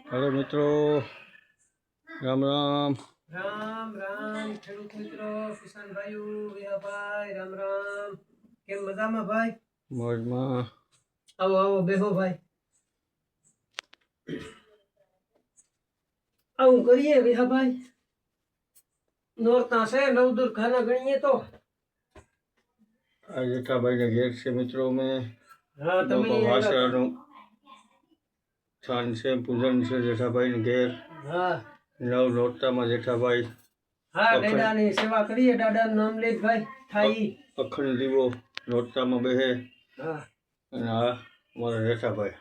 Hello मित्रों, राम राम राम राम खेडूत मित्रों, किसान भाईओ, विहा भाई, राम राम। केम मजा में भाई? मौज में। आओ आओ बेहो भाई। आવું કરીએ વિહા ભાઈ, નોરતા છે નવદુર ખાના ગણીએ તો आज जेठा भाई ने घेर से मित्रों में हाँ તમે भाषण स्थान से पूजन से जेठा भाई ने घेर हाँ नव नोरता में जेठा भाई हाँ दादा ની સેવા કરીએ, દાદા નું નામ લે ભાઈ થાઈ अखंड दीवो नोरता में बेहे हाँ અને આ અમારા જેઠા ભાઈ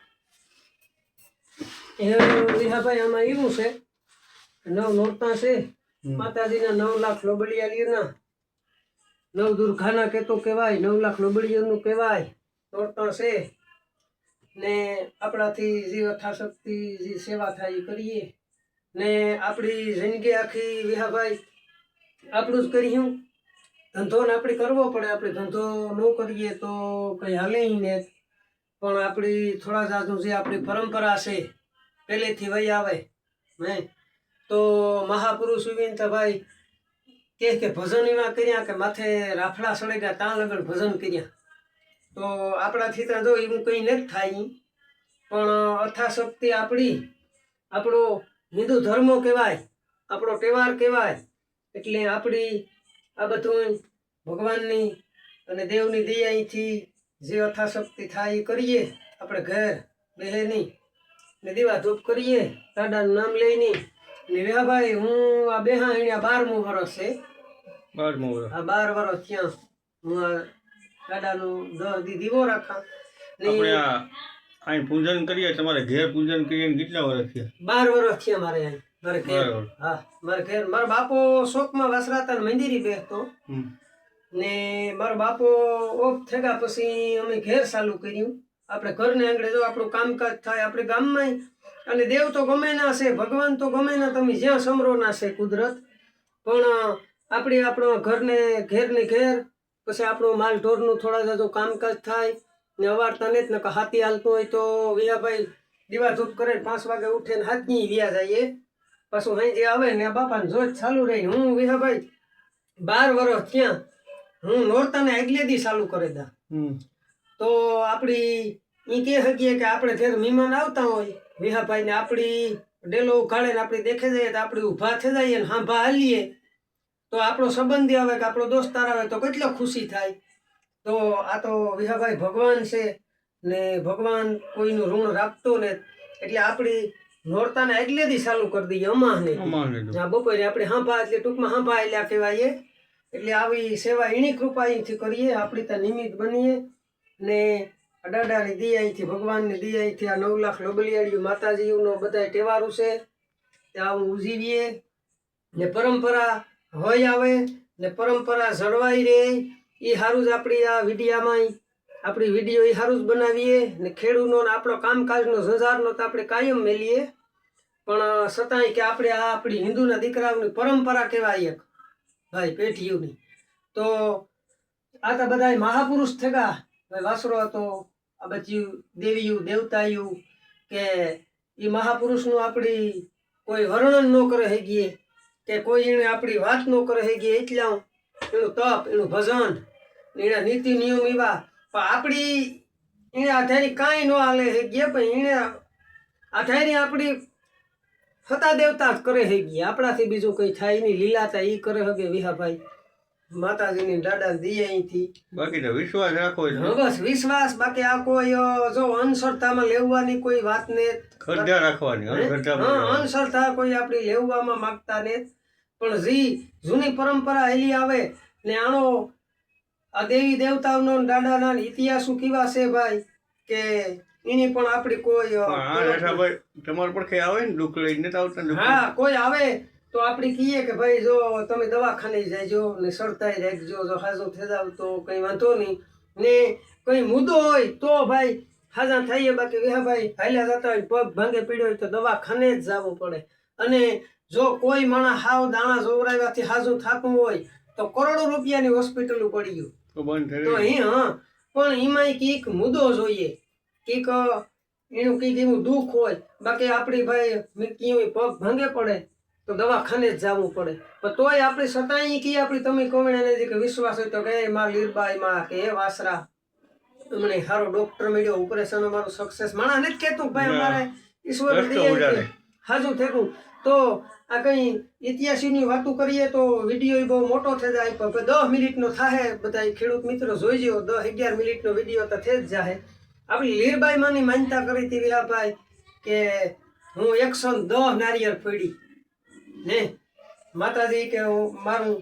એ વિહા ભાઈ આમાં એવું છે, નવ નોરતા છે માતાજીના 9 લાખ લોબડિયા લ્યુના નવ દુર્ઘાના કેતો કહેવાય, 9 લાખ લોબડિયાનું કહેવાય નોરતા છે ને આપણાથી જે યથાશક્તિ જે સેવા થાય એ કરીએ ને આપણી જિંદગી આખી વિહાભાઈ આપણું જ કર્યું, ધંધો ને આપણે કરવો પડે, આપણે ધંધો ન કરીએ તો કંઈ હાલે ને, પણ આપણી થોડા જાજુ જે આપણી પરંપરા છે પહેલેથી વહી આવે હે તો મહાપુરુષ વિનતા ભાઈ કે ભજન એવા કર્યા કે માથે રાફડા સળેગા ત્યાં લગન ભજન કર્યા, તો આપણાથી ત્યાં જો એવું કંઈ નથી થાય, પણ અથાશક્તિ આપણી આપણો હિન્દુ ધર્મો કહેવાય, આપણો તહેવાર કહેવાય, એટલે આપણી આ બધું ભગવાનની અને દેવની દયાથી જે અથાશક્તિ થાય એ કરીએ, આપણે ઘર બેહે નહીં ને દીવા ધૂપ કરીએ, દાદાનું નામ લઈને ને વેહાભાઈ હું આ બેહા અહીંયા 12મું વર્ષ છે, 12મું વર્ષ આ 12 વર્ષ થયા હું આ દાદાનું દીવો રાખા આપણે આ અહીં પૂજન કરીએ, તમારે ઘેર પૂજન કરીએ કેટલા વર્ષ થયા? 12 વર્ષ થયા મારે અહીં મારે ઘેર, હા મારે ઘેર મારા બાપો શોકમાં વાસરાતા મંદિરે બેસતો ને મારો બાપો ઓફ થયા પછી અમે ઘેર ચાલુ કર્યું, આપણે ઘરને આંગળે જો આપણું કામકાજ થાય, આપણે ગામમાં અને દેવ તો ગમે ના છે, ભગવાન તો ગમે ના, તમે જ્યાં સમરો ના છે કુદરત, પણ આપણે આપણો ઘરને ઘેરને ઘેર પછી આપણું માલ ઢોરનું થોડા જાજો કામકાજ થાય ને અવારતા ને જ નકા હાથી હાલતું હોય તો વિયાભાઈ દીવા ધૂપ કરે 5 વાગે ઉઠે ને હાથની વ્યા જઈએ, પાછું અહીં જે આવે ને બાપાને જોત ચાલુ રહી, હું વિયાભાઈ 12 વર્ષ ત્યાં હું નોરતાને આગલે દી ચાલુ કરે દા, તો આપણી એ કહે શકીએ કે આપણે ઘેર મહેમાન આવતા હોય વિહાભાઈ ને આપણી ડેલો ઉઘાડે ને આપણે દેખે જઈએ તો આપણે ઊભા થઈ જઈએ ને હાંભા હાલીએ તો આપણો સંબંધી આવે કે આપણો દોસ્તાર આવે તો કેટલો ખુશી થાય, તો આ તો વિહાભાઈ ભગવાન છે ને ભગવાન કોઈનું ઋણ રાખતો ને, એટલે આપણી નોરતાને આગલે દી ચાલુ કરી દઈએ અમાહને બપોરે આપણે હાંભા એટલે ટૂંકમાં હાંભા આલ્યા કહેવાય, એટલે આવી સેવા એની કૃપા અહીંથી કરીએ, આપણી ત્યાં નિમિત્ત બનીએ ને દાદાની દયાથી ભગવાનની દયાથી આ 9 લાખ લોબલિયાળીઓ માતાજીનો બધા તહેવારો છે ત્યાં ઉજવીએ ને પરંપરા હોય આવે ને પરંપરા જળવાઈ રહે એ સારું જ આપણી આ વિડીયામાં આપણી વિડીયો એ સારું જ બનાવીએ ને ખેડૂતનો ને આપણો કામકાજનો જંજારનો તો આપણે કાયમ મેલીએ, પણ છતાંય કે આપણે આ આપણી હિન્દુના દીકરાઓની પરંપરા કહેવાય એક ભાઈ પેઢીઓની, તો આ તો બધા મહાપુરુષ થયા ભાઈ, વાસરો હતો આ બધી દેવીઓ દેવતાઓ કે એ મહાપુરુષનું આપણી કોઈ વર્ણન ન કરે હેગીએ કે કોઈ એને આપણી વાત ન કરે હેગીએ, એટલા એનું તપ એનું ભજન એના નીતિ નિયમ એવા, પણ આપણી એને આધારી કાંઈ ન હાલે હેગીએ, પણ એને આધારી આપણી સતા દેવતા જ કરે હેગીએ, આપણાથી બીજું કંઈ થાય નહીં, લીલાતા એ કરે હગે વિહાભાઈ માતાજીની દાદા દયાથી, બાકી તો વિશ્વાસ રાખો, બસ વિશ્વાસ, બાકી આ કોઈ જો અંધશ્રદ્ધામાં લેવાની કોઈ વાત ને શ્રદ્ધા રાખવાની, અંધશ્રદ્ધા કોઈ આપણી લેવામાં માંગતા ને, પણ જે જૂની પરંપરા હેલી આવે ને આનો આ દેવી દેવતાઓનો દાદાના ઇતિહાસો કેવા છે ભાઈ કે એની પણ આપણી કોઈ તમારા પડખે આવે ને દુઃખ લઈને આવતા, હા કોઈ આવે તો આપણે કહીએ કે ભાઈ જો તમે દવાખાને જાયજો ને સરતાઈ રાખજો, જો હાજો થઈ જાવ તો કંઈ વાંધો નહીં ને કંઈ મુદ્દો હોય તો ભાઈ હાજા થઈએ, બાકી વિહાભાઈ હાલ્યા જતા હોય પગ ભાંગે પીડ્યો હોય તો દવાખાને જ જવું પડે, અને જો કોઈ માણસ હાવ દાણા જોવરાવ્યાથી હાજુ થતું હોય તો કરોડો રૂપિયાની હોસ્પિટલો પડી ગયું તો અહીં, હા પણ એમાંય કંઈક મુદ્દો જોઈએ, કંઈક એનું કંઈક એવું દુઃખ હોય. બાકી આપણી ભાઈ ક્યાંય પગ ભાંગે પડે તો દવાખાને જ જવું પડે, પણ તોય આપણી સતાઈ કી આપણી તમે કોવણાને જે કે વિશ્વાસ હોય તો કે માં લીરબાઈમાં કે એ વાસરા અમને સારો ડોક્ટર મળ્યો, ઓપરેશન અમારું સક્સેસ. માણસ નથી કહેતું ભાઈ અમારે ઈશ્વર દે હાજુ થયું. તો આ કઈ ઇતિહાસીની વાતો કરીએ તો વિડીયો બહુ મોટો થઈ જાય, પણ 10 મિનિટનો થાય. બધા ખેડૂત મિત્રો જોઈજો, 10-11 મિનિટનો વિડીયો તો થઈ જ જાય. આપણી લીરબાઈ માની માન્યતા કરી હતી વિહાભાઈ કે હું 110 નારિયેળ ફોડી ને માતાજી કે મારું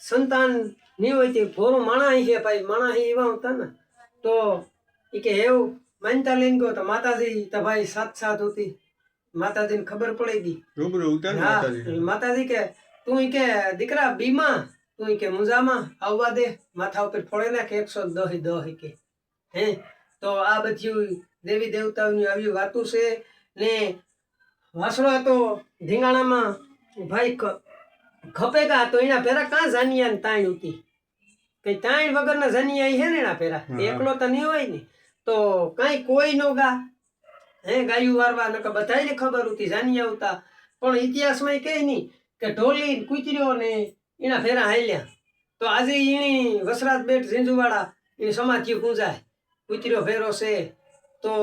સંતાન નહીં હોય તે ભોરું માણા છે ભાઈ, માણા એવા હતા ને. તો એ કે એવું માનતા લઈને ગયો તો માતાજી તો ભાઈ સાથ હતી. માતાજીને ખબર પડી ગઈ. માતાજી કે તું કે દીકરા બીમા, તું કે મુંજામાં આવવા દે, માથા ઉપર ફોડે નાખે 110 કે હે. તો આ બધું દેવી દેવતાઓની આવી વાતું છે. ને વાસળો હતો ધીંગાણામાં ભાઈ ખપેગા તો એના પેરા કાં જાનિયા તાણ ઉતી, કઈ તાણ વગરના જાનિયા હે ને એના પેરા, એકલો તો નહીં હોય ને. તો કઈ કોઈ નો ગા હે ગાયું વારવા નકર બધાને ખબર હતી જાનિયા આવતા. પણ ઇતિહાસમાં કહે નહીં કે ઢોલી કૂતર્યો ને એના ફેરા હાલ્યા. તો આજે એની વસરાત બેટ ઝીંઝુવાળા એની સમાધિ પૂંજાય, કૂતર્યો ફેરો છે. તો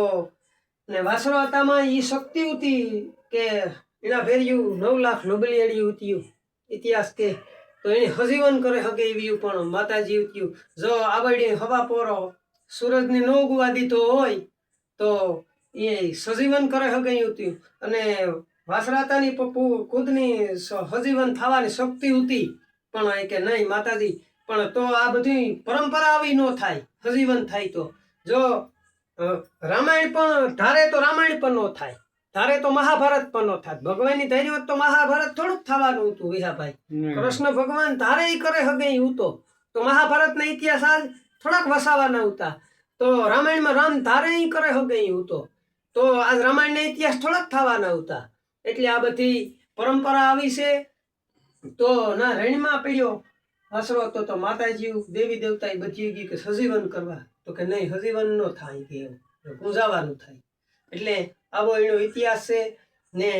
ને વાસરો હતામાં એ શક્તિ હતી કે એના ફેર્યું 9 લાખ લોબલિયાળ્યું હતું ઇતિહાસ કે. તો એને હજીવન કરે હકે એવી પણ માતાજી ઉત્યું. જો આવડી હવા પોરો સૂરજને ન ઉગવા દીધો હોય તો એ સજીવન કરે હકે ઉત્યું. અને વાસરાતાની પપ્પુ ખુદની હજીવન થવાની શક્તિ હતી, પણ એ કે નહીં માતાજી. પણ તો આ બધી પરંપરા આવી ન થાય, હજીવન થાય તો. જો રામાયણ પણ ધારે તો રામાયણ પણ ન થાય, ધારે તો મહાભારત પણ ન થાય. ભગવાનની ધારી હોત તો મહાભારત થોડુંક થવાનું હતું વિહાભાઈ. કૃષ્ણ ભગવાન ધારે કરે હગે હતો તો મહાભારતના ઇતિહાસ આજ થોડાક વસાવાના હતા. તો રામાયણમાં રામ ધારે કરે હગે હતો તો આજ રામાયણના ઇતિહાસ થોડાક થવાના હતા. એટલે આ બધી પરંપરા આવી છે. તો ના રણમાં પડ્યો વાસરો હતો તો માતાજી દેવી દેવતા બધી ગઈ કે સજીવન કરવા, તો કે નહીં હજીવન ન થાય કે એવું પૂજાવાનું થાય. એટલે આવો એનો ઇતિહાસ છે. ને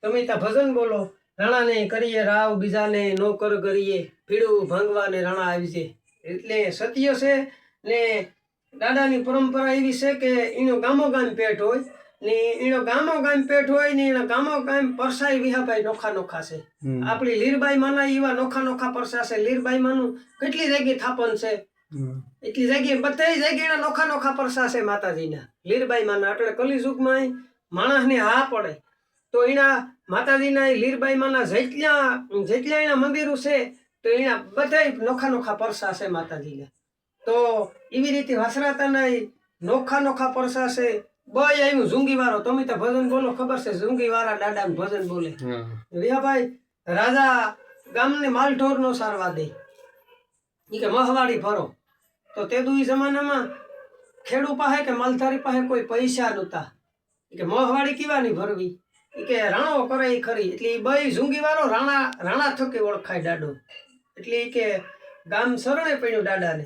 તમે ત્યાં ભજન બોલો, રાણાને કરીએ રાવ બીજાને નો કર કરીએ, પીડું ભાંગવા ને રાણા આવી છે. એટલે સત્ય છે. ને દાદાની પરંપરા એવી છે કે એનો ગામો ગામ પેટ હોય ને એનો ગામો ગામ પેટ હોય ને એના ગામો ગામ પરસાઈ વિહાભાઈ નોખા છે. આપણી લીરબાઈ માના એવા નોખા પરસા છે. લીરબાઈ માનું કેટલી જગ્યાએ થાપન છે, એટલી જગ્યાએ બધી જગ્યાએ નોખા પરસા છે માતાજીના લીરબાઈ માના. એટલે કલિયુગમાં માણસને હા પડે તો એના માતાજીના લીરબાઈ માના જેટલા એના મંદિરો છે તો એના બધા નોખા પરસા છે માતાજીના. તો એવી રીતે વાસરાતાના નોખા પરસા છે. બય આવ્યું ઝુંગીવાળો, તમે તો ભજન બોલો ખબર છે, ઝુંગીવાળા દાદાનું ભજન બોલે. વિહાભાઈ રાજા ગામને માલઢોર નો સારવા દે, એ કે મહવાડી ભરો. તો તે દુઈ જમાનામાં ખેડૂ પાસે કે માલધારી પાસે કોઈ પૈસા નહોતા, કે મહવાડી કેવાની ભરવી, એ કે રાણો કરે એ ખરી. એટલે એ બય ઝુંગીવાળો રાણા થકે ઓળખાય દાડો. એટલે એ કે ગામ શરણે પડ્યું દાદાને,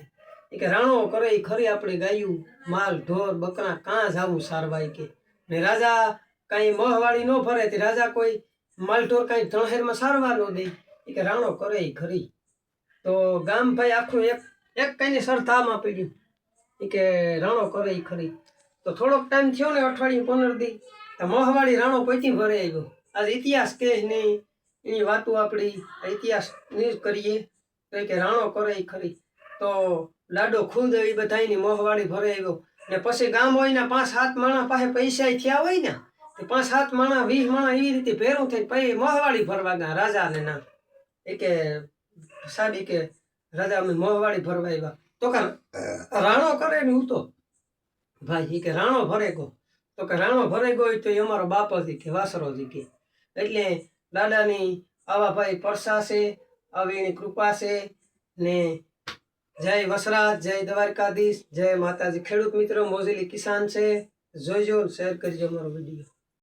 કે રાણો કરે એ ખરી, આપણે ગાયું માલ ઢોર બકરા કાં જાવું સારવાય કે. ને રાજા કાંઈ મહવાળી ન ફરે તે રાજા કોઈ માલ ઢોર કાંઈ ત્રણહેરમાં સારવા ન દે, કે રાણો કરે એ ખરી. તો ગામ ભાઈ આખું એક કઈને શ્રદ્ધામાં પડ્યું કે રાણો કરે એ ખરી. તો થોડોક ટાઈમ થયો ને, અઠવાડિયું 15 દી, તો મહવાળી રાણો પોઈથી ભરે આવ્યો. આજે ઇતિહાસ કે નહીં એની વાતો આપણી ઇતિહાસ ન્યૂઝ કરીએ તો કે રાણો કરે એ ખરી. તો લાડો ખુદ એ બધાની મોહવાળી ભરે આવ્યો. ને પછી ગામ હોય ને 5-7 માણા પાસે પૈસા થયા હોય ને, 5-7 માણા 20 માણા એવી રીતે ભેરું થઈ પછી મોહવાળી ભરવા ગયા રાજાને ના. એ કે સાડી કે રાજા અમે મોહવાળી ભરવા આવ્યા. તો કે રાણો કરે ને હું તો ભાઈ એ કે રાણો ભરે ગો. તો કે રાણો ભરે ગયો તો એ અમારો બાપ હતી કે વાસરોજી કે. એટલે દાદાની આવા ભાઈ પરસા છે, આવી એની કૃપા છે. ને જય વસરાજ, જય દ્વારકાધીશ, જય માતાજી. ખેડૂત મિત્રો મોજીલી કિસાન છે, જોઈજો, શેર કરજો અમારો વિડીયો.